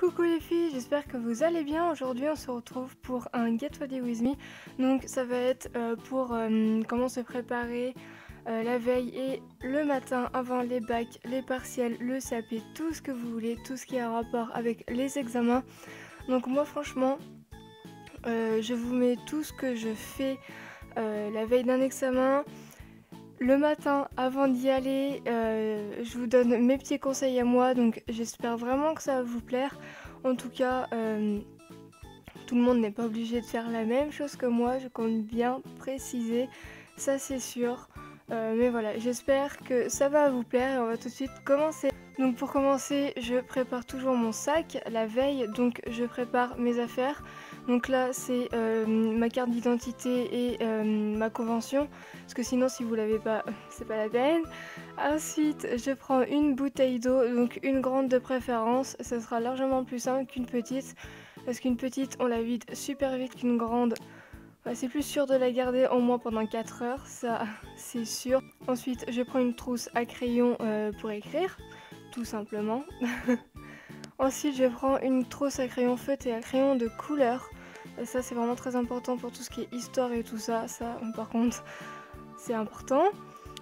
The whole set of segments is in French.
Coucou les filles, j'espère que vous allez bien. Aujourd'hui on se retrouve pour un Get Ready With Me. Donc ça va être pour comment se préparer la veille et le matin avant les bacs, les partiels, le CAP, tout ce que vous voulez, tout ce qui a rapport avec les examens. Donc moi franchement je vous mets tout ce que je fais la veille d'un examen. Le matin, avant d'y aller, je vous donne mes petits conseils à moi, donc j'espère vraiment que ça va vous plaire. En tout cas, tout le monde n'est pas obligé de faire la même chose que moi, je compte bien préciser, ça c'est sûr. Mais voilà, j'espère que ça va vous plaire et on va tout de suite commencer. Donc pour commencer, je prépare toujours mon sac la veille, donc je prépare mes affaires. Donc là c'est ma carte d'identité et ma convention, parce que sinon si vous l'avez pas, c'est pas la peine. Ensuite je prends une bouteille d'eau, donc une grande de préférence, ça sera largement plus simple qu'une petite, parce qu'une petite on la vide super vite qu'une grande. C'est plus sûr de la garder au moins pendant 4 heures, ça c'est sûr. Ensuite je prends une trousse à crayon pour écrire, tout simplement. Ensuite je prends une trousse à crayon feutre et à crayon de couleur. Ça c'est vraiment très important pour tout ce qui est histoire et tout ça, par contre c'est important.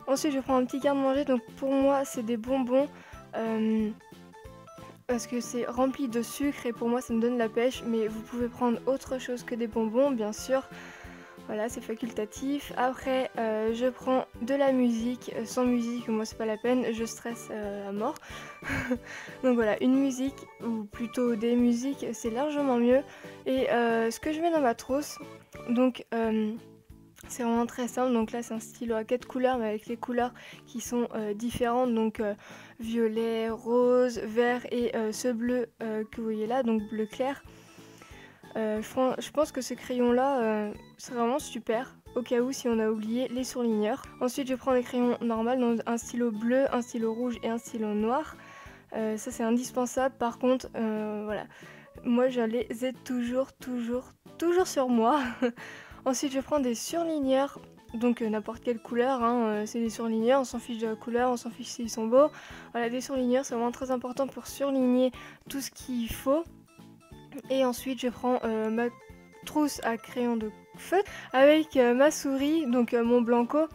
Ensuite je prends un petit garde-manger, donc pour moi c'est des bonbons. Parce que c'est rempli de sucre et pour moi ça me donne la pêche, mais vous pouvez prendre autre chose que des bonbons bien sûr. Voilà, c'est facultatif. Après je prends de la musique, sans musique moi c'est pas la peine, je stresse à mort. Donc voilà, une musique ou plutôt des musiques c'est largement mieux. Et ce que je mets dans ma trousse, donc c'est vraiment très simple, donc là c'est un stylo à 4 couleurs mais avec les couleurs qui sont différentes, donc violet, rose, vert et ce bleu que vous voyez là, donc bleu clair. Je pense que ce crayon là c'est vraiment super, au cas où si on a oublié les surligneurs. Ensuite je prends des crayons normaux, donc un stylo bleu, un stylo rouge et un stylo noir. Ça c'est indispensable, par contre voilà, moi je les ai toujours sur moi. Ensuite je prends des surligneurs, donc n'importe quelle couleur, hein, c'est des surligneurs, on s'en fiche de la couleur, on s'en fiche s'ils sont beaux. Voilà, des surligneurs c'est vraiment très important pour surligner tout ce qu'il faut. Et ensuite je prends ma trousse à crayon de feutre avec ma souris, donc mon blanco.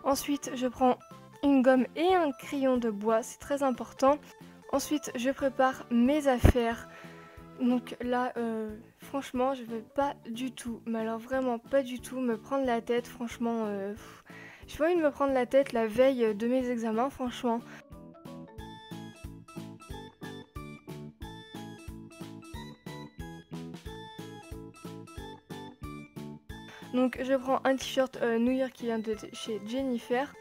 Ensuite je prends une gomme et un crayon de bois, c'est très important. Ensuite je prépare mes affaires. Donc là, franchement, je vais pas du tout, mais alors vraiment pas du tout me prendre la tête, franchement. J'ai pas envie de me prendre la tête la veille de mes examens, franchement. Donc je prends un t-shirt New York qui vient de chez Jennifer,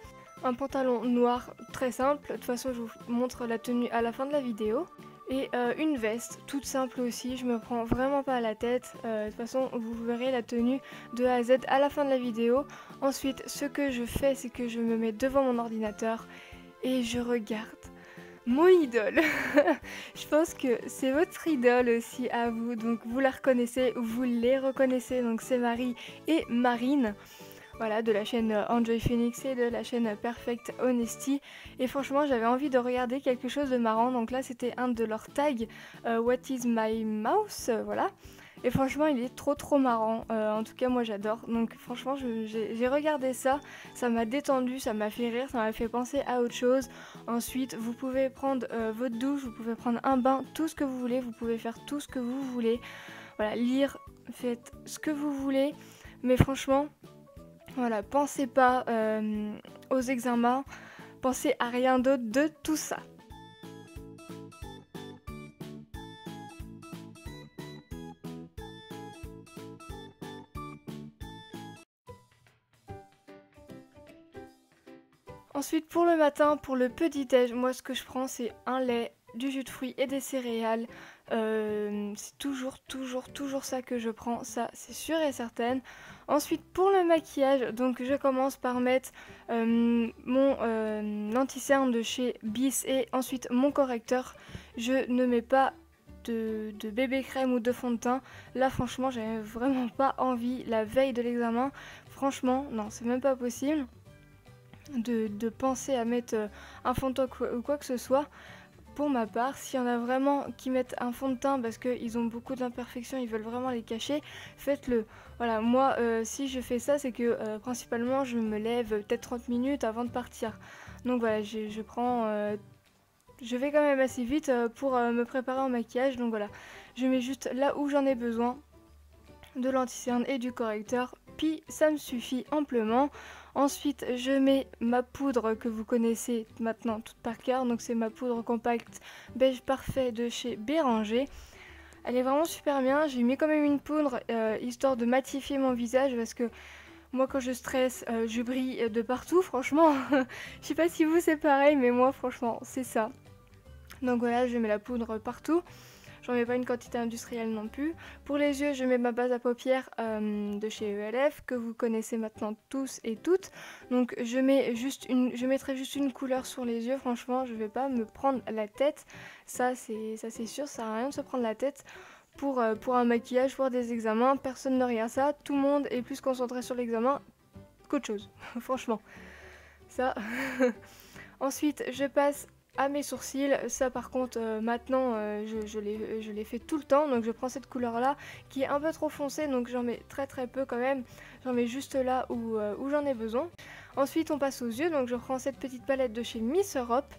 un pantalon noir très simple, de toute façon je vous montre la tenue à la fin de la vidéo. Et une veste, toute simple aussi, je me prends vraiment pas à la tête. De toute façon, vous verrez la tenue de A à Z à la fin de la vidéo. Ensuite, ce que je fais, c'est que je me mets devant mon ordinateur et je regarde mon idole. Je pense que c'est votre idole aussi à vous, donc vous la reconnaissez, vous les reconnaissez, donc c'est Marie et Marine. Voilà, de la chaîne Enjoy Phoenix et de la chaîne Perfect Honesty. Et franchement, j'avais envie de regarder quelque chose de marrant. Donc là, c'était un de leurs tags, What is my mouse, voilà. Et franchement, il est trop marrant. En tout cas, moi, j'adore. Donc franchement, j'ai regardé ça. Ça m'a détendu, ça m'a fait rire, ça m'a fait penser à autre chose. Ensuite, vous pouvez prendre votre douche, vous pouvez prendre un bain, tout ce que vous voulez. Vous pouvez faire tout ce que vous voulez. Voilà, lire, faites ce que vous voulez. Mais franchement... Voilà, pensez pas aux examens, pensez à rien d'autre de tout ça. Ensuite pour le matin, pour le petit déj, moi ce que je prends c'est un lait, du jus de fruits et des céréales. C'est toujours ça que je prends, ça c'est sûr et certain. Ensuite pour le maquillage, donc je commence par mettre mon anti-cerne de chez Bis et ensuite mon correcteur. Je ne mets pas de bébé crème ou de fond de teint. Là franchement j'avais vraiment pas envie la veille de l'examen. Franchement non, c'est même pas possible de penser à mettre un fond de teint ou quoi que ce soit. pour ma part, s'il y en a vraiment qui mettent un fond de teint parce qu'ils ont beaucoup d'imperfections, ils veulent vraiment les cacher, faites-le. Voilà, moi, si je fais ça, c'est que principalement, je me lève peut-être 30 minutes avant de partir. Donc voilà, je prends... je vais quand même assez vite pour me préparer en maquillage. Donc voilà, je mets juste là où j'en ai besoin de l'anti-cerne et du correcteur, puis ça me suffit amplement. Ensuite je mets ma poudre que vous connaissez maintenant toute par cœur, donc c'est ma poudre compacte beige parfait de chez Béranger. Elle est vraiment super bien, j'ai mis quand même une poudre histoire de matifier mon visage parce que moi quand je stresse je brille de partout franchement. Je sais pas si vous c'est pareil mais moi franchement c'est ça. Donc voilà, je mets la poudre partout. J'en mets pas une quantité industrielle non plus. Pour les yeux, je mets ma base à paupières de chez ELF que vous connaissez maintenant tous et toutes. Donc je mettrai juste une couleur sur les yeux. Franchement, je vais pas me prendre la tête. Ça c'est sûr, ça sert à rien de se prendre la tête pour un maquillage, pour des examens. Personne ne regarde ça. Tout le monde est plus concentré sur l'examen qu'autre chose. Franchement, ça. Ensuite, je passe à mes sourcils. Ça par contre maintenant je l'ai fait tout le temps, donc je prends cette couleur là qui est un peu trop foncée, donc j'en mets très peu quand même, j'en mets juste là où j'en ai besoin. Ensuite on passe aux yeux, donc je prends cette petite palette de chez Miss Europe.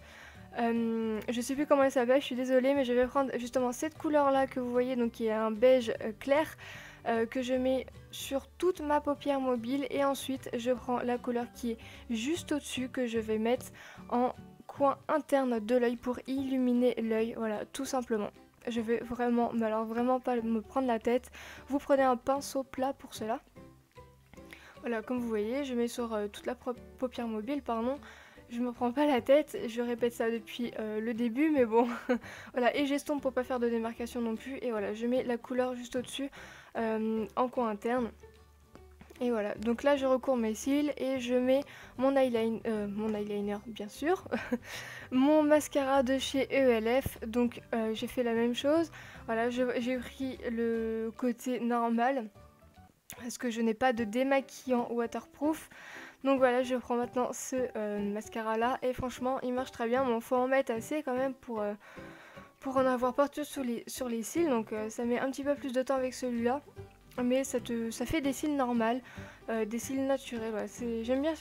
Je sais plus comment elle s'appelle, je suis désolée, mais je vais prendre justement cette couleur là que vous voyez, donc qui est un beige clair, que je mets sur toute ma paupière mobile, et ensuite je prends la couleur qui est juste au dessus que je vais mettre en coin interne de l'œil pour illuminer l'œil, voilà, tout simplement. Je vais vraiment, mais alors vraiment pas me prendre la tête. Vous prenez un pinceau plat pour cela. Voilà, comme vous voyez, je mets sur toute la paupière mobile, pardon. Je me prends pas la tête, je répète ça depuis le début, mais bon. Voilà, et j'estompe pour pas faire de démarcation non plus. Et voilà, je mets la couleur juste au-dessus en coin interne. Et voilà, donc là je recours mes cils et je mets mon eyeliner bien sûr, mon mascara de chez ELF, donc j'ai fait la même chose. Voilà, j'ai pris le côté normal parce que je n'ai pas de démaquillant waterproof. Donc voilà, je prends maintenant ce mascara là et franchement il marche très bien, mais il faut en mettre assez quand même pour en avoir partout sur les cils, donc ça met un petit peu plus de temps avec celui-là. Mais ça fait des cils normales, des cils naturels. Voilà, j'aime bien,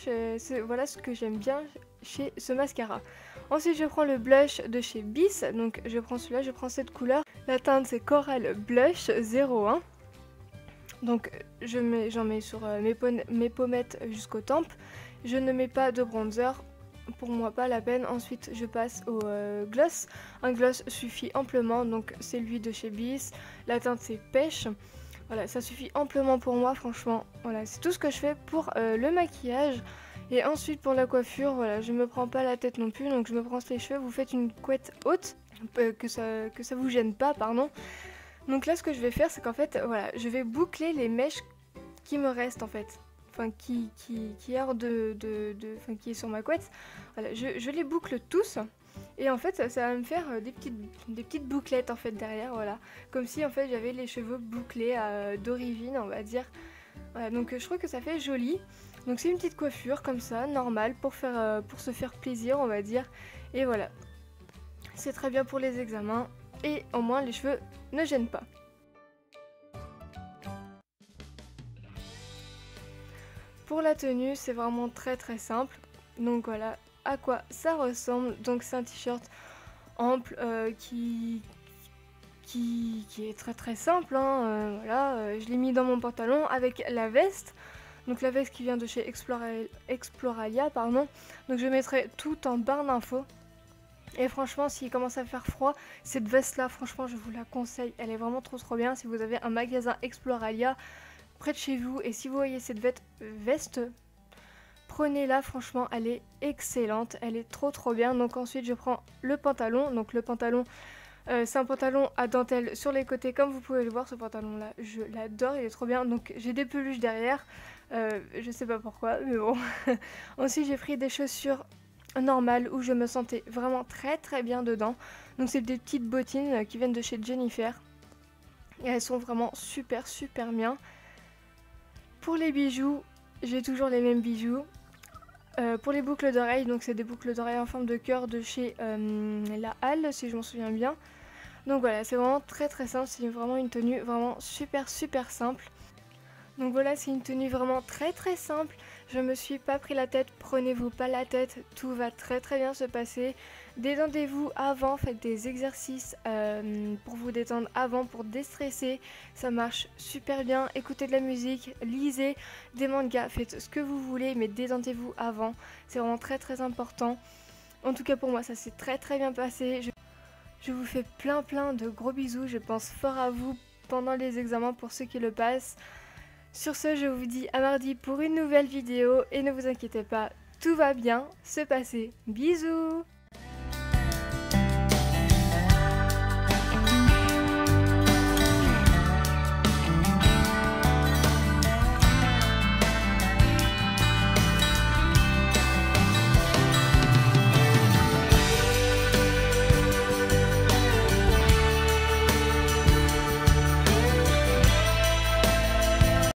voilà ce que j'aime bien chez ce mascara. Ensuite, je prends le blush de chez Bis. Donc, je prends celui-là, je prends cette couleur. La teinte, c'est Coral Blush 01. Donc, j'en mets sur mes pommettes jusqu'aux tempes. Je ne mets pas de bronzer. Pour moi, pas la peine. Ensuite, je passe au gloss. Un gloss suffit amplement. Donc, c'est lui de chez Bis. La teinte, c'est Pêche. Voilà, ça suffit amplement pour moi, franchement. Voilà, c'est tout ce que je fais pour le maquillage. Et ensuite, pour la coiffure, voilà, je me prends pas la tête non plus. Donc, je me brosse les cheveux. Vous faites une couette haute, que ça vous gêne pas, pardon. Donc là, ce que je vais faire, c'est qu'en fait, voilà, je vais boucler les mèches qui me restent, en fait. Enfin, qui est hors enfin, qui est sur ma couette. Voilà, je les boucle tous. Et en fait, ça va me faire des petites bouclettes en fait derrière, voilà. Comme si en fait j'avais les cheveux bouclés d'origine, on va dire. Voilà, donc je trouve que ça fait joli. Donc c'est une petite coiffure comme ça, normale, pour se faire plaisir, on va dire. Et voilà. C'est très bien pour les examens. Et au moins les cheveux ne gênent pas. Pour la tenue, c'est vraiment très simple. Donc voilà à quoi ça ressemble. Donc c'est un t-shirt ample qui est très simple, hein. Voilà, je l'ai mis dans mon pantalon avec la veste. Donc la veste qui vient de chez Exploralia, pardon. Donc je mettrai tout en barre d'infos. Et franchement, s'il commence à faire froid, cette veste là, franchement je vous la conseille. Elle est vraiment trop bien. Si vous avez un magasin Exploralia près de chez vous et si vous voyez cette veste, prenez-la, franchement elle est excellente, elle est trop bien. Donc ensuite je prends le pantalon. Donc le pantalon, c'est un pantalon à dentelle sur les côtés, comme vous pouvez le voir. Ce pantalon là, je l'adore, il est trop bien. Donc j'ai des peluches derrière, je sais pas pourquoi, mais bon. Ensuite j'ai pris des chaussures normales où je me sentais vraiment très bien dedans. Donc c'est des petites bottines qui viennent de chez Jennifer. Et elles sont vraiment super bien. Pour les bijoux, j'ai toujours les mêmes bijoux. Pour les boucles d'oreilles, donc c'est des boucles d'oreilles en forme de cœur de chez La Halle, si je m'en souviens bien. Donc voilà, c'est vraiment très très simple, c'est vraiment une tenue vraiment super super simple. Donc voilà, c'est une tenue vraiment très très simple. Je me suis pas pris la tête, prenez-vous pas la tête, tout va très très bien se passer. Détendez-vous avant, faites des exercices pour vous détendre avant, pour déstresser. Ça marche super bien. Écoutez de la musique, lisez des mangas, faites ce que vous voulez, mais détendez-vous avant. C'est vraiment très très important. En tout cas pour moi, ça s'est très très bien passé. Je vous fais plein plein de gros bisous. Je pense fort à vous pendant les examens pour ceux qui le passent. Sur ce, je vous dis à mardi pour une nouvelle vidéo et ne vous inquiétez pas, tout va bien se passer. Bisous!